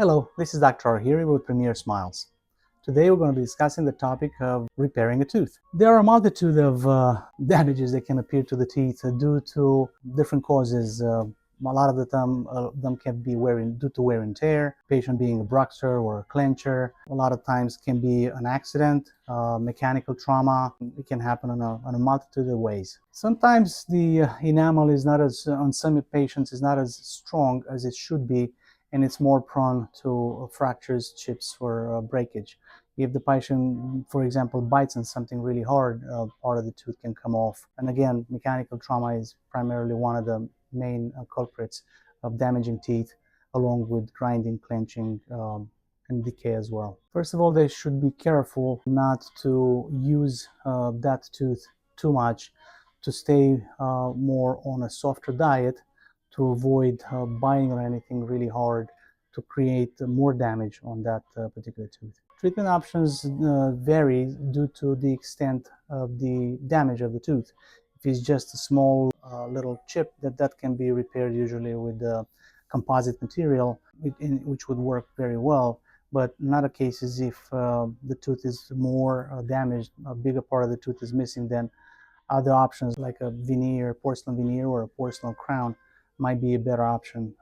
Hello, this is Dr. Arhiri with Premier Smiles. Today we're going to be discussing the topic of repairing a tooth. There are a multitude of damages that can appear to the teeth due to different causes. A lot of the time, them can be due to wear and tear, patient being a bruxer or a clencher. A lot of times can be an accident, mechanical trauma. It can happen on a multitude of ways. Sometimes the enamel is not as, on some patients, is not as strong as it should be, and it's more prone to fractures, chips, or breakage. If the patient, for example, bites on something really hard, part of the tooth can come off. And again, mechanical trauma is primarily one of the main culprits of damaging teeth, along with grinding, clenching, and decay as well. First of all, they should be careful not to use that tooth too much, to stay more on a softer diet, to avoid biting on anything really hard to create more damage on that particular tooth. Treatment options vary due to the extent of the damage of the tooth. If it's just a small little chip, that can be repaired usually with composite material, which would work very well. But in other cases, if the tooth is more damaged, a bigger part of the tooth is missing, then other options like a veneer, porcelain veneer, or a porcelain crown might be a better option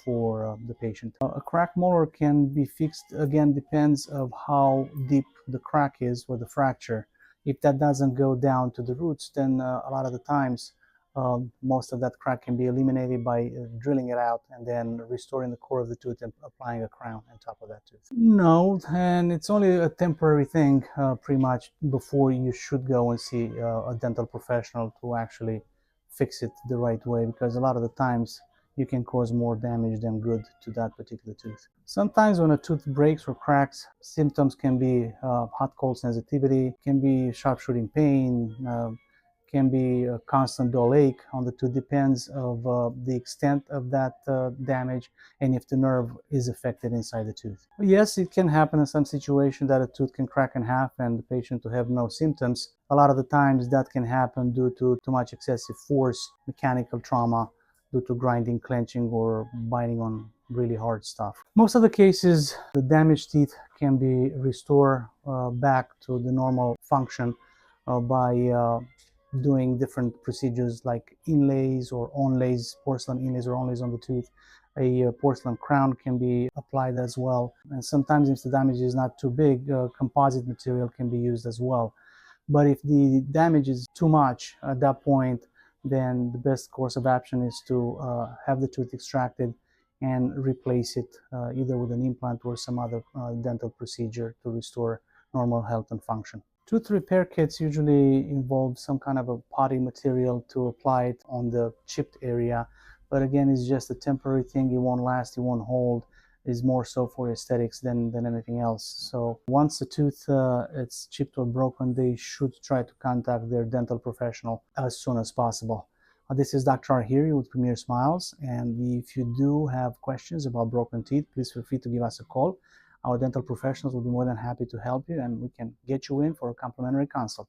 for the patient. A cracked molar can be fixed, again, depends of how deep the crack is or the fracture. If that doesn't go down to the roots, then a lot of the times most of that crack can be eliminated by drilling it out and then restoring the core of the tooth and applying a crown on top of that tooth. No, and it's only a temporary thing pretty much before you should go and see a dental professional to actually fix it the right way, because a lot of the times you can cause more damage than good to that particular tooth. Sometimes when a tooth breaks or cracks, symptoms can be hot cold sensitivity, can be sharp shooting pain, can be a constant dull ache on the tooth. Depends of the extent of that damage and if the nerve is affected inside the tooth. Yes, it can happen in some situation that a tooth can crack in half and the patient will have no symptoms. A lot of the times that can happen due to too much excessive force, mechanical trauma, due to grinding, clenching, or biting on really hard stuff. Most of the cases, the damaged teeth can be restored back to the normal function by doing different procedures like inlays or onlays, porcelain inlays or onlays on the tooth. A porcelain crown can be applied as well. And sometimes if the damage is not too big, composite material can be used as well. But if the damage is too much at that point, then the best course of action is to have the tooth extracted and replace it either with an implant or some other dental procedure to restore normal health and function. Tooth repair kits usually involve some kind of a putty material to apply it on the chipped area. But again, it's just a temporary thing. It won't last, it won't hold. It's more so for aesthetics than anything else. So once the tooth it's chipped or broken, they should try to contact their dental professional as soon as possible. This is Dr. Arhiri with Premier Smiles, and if you do have questions about broken teeth, please feel free to give us a call. Our dental professionals will be more than happy to help you, and we can get you in for a complimentary consult.